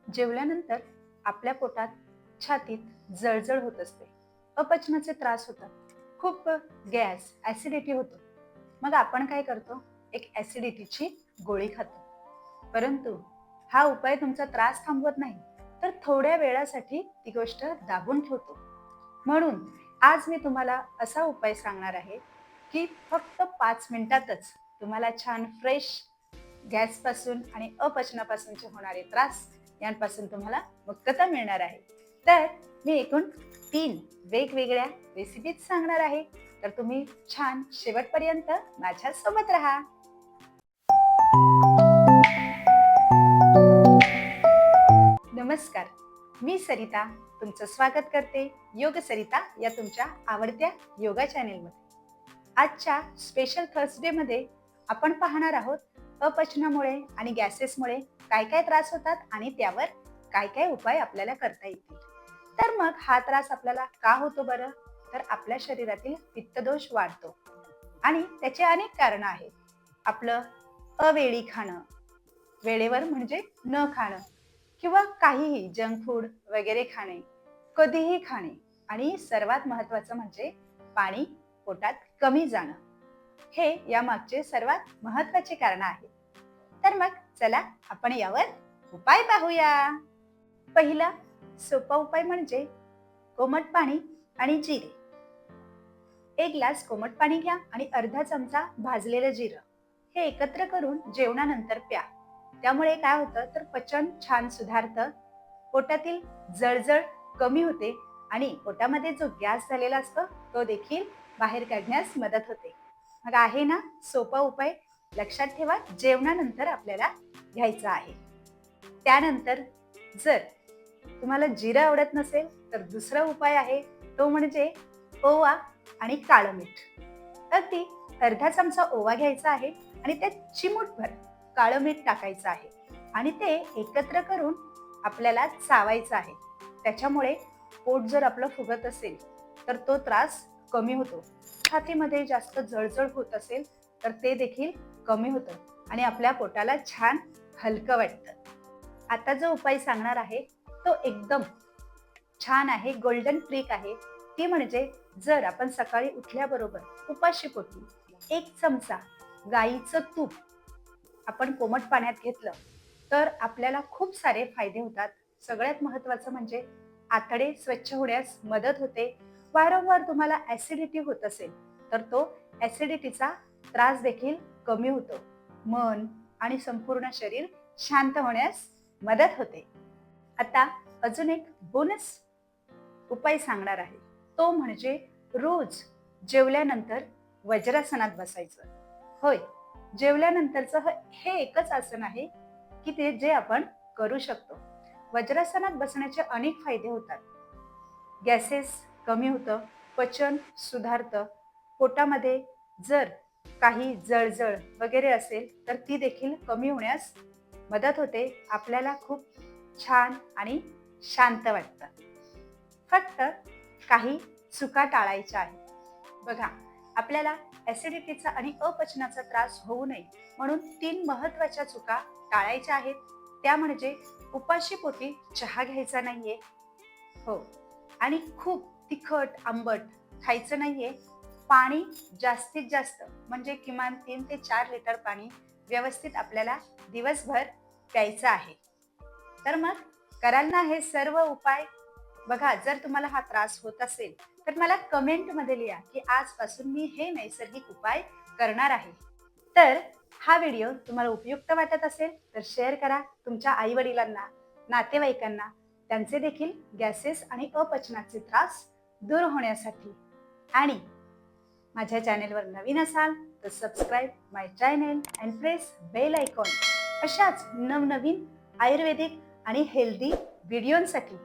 जेवल्यानंतर आपल्या पोटात, छातीत जळजळ होत असते. अपचनाचे त्रास होतात. खूप गॅस, ऍसिडिटी होतो. मग आपण काय करतो? एक ऍसिडिटीची गोळी खातो. परंतु हा उपाय तुमचा त्रास थांबवत नाही, तर थोड्या वेळासाठी ती गोष्ट दाबून ठेवतो. म्हणून आज मी तुम्हाला असा उपाय सांगणार आहे, की फक्त 5 मिनिटातच तुम्हाला छान फ्रेश गॅसपासून आणि अपचनापासूनचे होणारे त्रास यांपासून तुम्हाला मुक्तता मिळणार आहे. तर मी एकूण 3 वेगवेगळ्या रेसिपीज सांगणार आहे. तर तुम्ही छान शेवटपर्यंत माझ्या सोबत राहा. नमस्कार, मी सरिता तुमचं स्वागत करते योग सरिता या तुमच्या आवडत्या योगा चॅनेलमध्ये. आजच्या स्पेशल थर्सडे मध्ये आपण पाहणार आहोत अपचनामुळे आणि गॅसेसमुळे काय काय त्रास होतात आणि त्यावर काय काय उपाय आपल्याला करता येतील. तर मग हा त्रास आपल्याला का होतो बरं? तर आपल्या शरीरातील पित्तदोष वाढतो आणि त्याचे अनेक कारणं आहेत. आपलं अवेळी खाणं, वेळेवर म्हणजे न खाणं, किंवा काहीही जंक फूड वगैरे खाणे, कधीही खाणे, आणि सर्वात महत्त्वाचं म्हणजे पाणी पोटात कमी जाणं, हे यामागचे सर्वात महत्त्वाचे कारण आहे. तर मग चला आपण यावर उपाय पाहूया. पहिला सोपा उपाय म्हणजे कोमट पाणी आणि जिरे. एक ग्लास कोमट पाणी घ्या आणि अर्धा चमचा भाजलेलं जिरं हे एकत्र करून जेवणानंतर प्या. त्यामुळे काय होतं तर पचन छान सुधारतं, पोटातील जळजळ कमी होते आणि पोटामध्ये जो गॅस झालेला असतो तो देखील बाहेर काढण्यास मदत होते. मग आहे ना सोपा उपाय? लक्षात ठेवा, जेवणानंतर आपल्याला घ्यायचा आहे. त्यानंतर जर तुम्हाला जिरं आवडत नसेल तर दुसरा उपाय आहे, तो म्हणजे ओवा आणि काळं मीठ. अगदी अर्धा चमचा ओवा घ्यायचा आहे आणि त्यात चिमूटभर काळं मीठ टाकायचं आहे आणि ते एकत्र करून आपल्याला चावायचं आहे. त्याच्यामुळे पोट जर आपलं फुगत असेल तर तो त्रास कमी होतो. छातीमध्ये जास्त जळजळ होत असेल तर ते देखील कमी होतं आणि आपल्या पोटाला छान हलकं वाटतं. आता जो उपाय सांगणार आहे तो एकदम छान आहे, गोल्डन ट्रिक आहे. ती म्हणजे जर आपण सकाळी उठल्याबरोबर उपाशी पोटी 1 चमचा गाईचं तूप आपण कोमट पाण्यात घेतलं तर आपल्याला खूप सारे फायदे होतात. सगळ्यात महत्त्वाचं म्हणजे आतडे स्वच्छ होण्यास मदत होते. वारंवार तुम्हाला ऍसिडिटी होत असेल तर तो ऍसिडिटीचा त्रास देखील कमी होतो. मन आणि संपूर्ण शरीर शांत होण्यास मदत होते. आता अजून एक बोनस उपाय सांगणार आहे, तो म्हणजे रोज जेवल्यानंतर वज्रासनात बसायचं. होय, जेवल्यानंतरचं हे एकच आसन आहे की ते जे आपण करू शकतो. वज्रासनात बसण्याचे अनेक फायदे होतात. गॅसेस कमी होतं, पचन सुधारतं, पोटामध्ये जर काही जळजळ वगैरे असेल तर ती देखील कमी होण्यास मदत होते. आपल्याला खूप छान आणि शांत वाटतं. फक्त काही चुका टाळायच्या आहेत. बघा, आपल्याला ऍसिडिटीचा आणि अपचनाचा त्रास होऊ नये म्हणून 3 महत्त्वाच्या चुका टाळायच्या आहेत. त्या म्हणजे उपाशी पोटी चहा घ्यायचा नाहीये. हो, आणि खूप तिखट आंबट खायचं नाहीये. पाणी जास्तीत जास्त म्हणजे किमान 3 ते 4 लिटर पाणी व्यवस्थित आपल्याला दिवसभर प्यायचं आहे. तर मग कराल ना हे सर्व उपाय? बघा, जर तुम्हाला हा त्रास होत असेल तर मला कमेंटमध्ये लिहा की आजपासून मी हे नैसर्गिक उपाय करणार आहे. तर हा व्हिडिओ तुम्हाला उपयुक्त वाटत असेल तर शेअर करा तुमच्या आई वडिलांना, नातेवाईकांना, त्यांचे देखील गॅसेस आणि अपचनाचे त्रास दूर होण्यासाठी. आणि माझ्या चॅनेलवर नवीन असाल तर subscribe my channel and press bell icon अशाच नवनवीन आयुर्वेदिक आणि हेल्दी व्हिडिओंसाठी.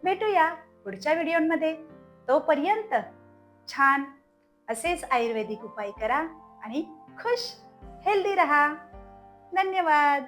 भेटूया पुढच्या व्हिडिओमध्ये. तोपर्यंत छान असेच आयुर्वेदिक उपाय करा आणि खुश हेल्दी रहा. धन्यवाद.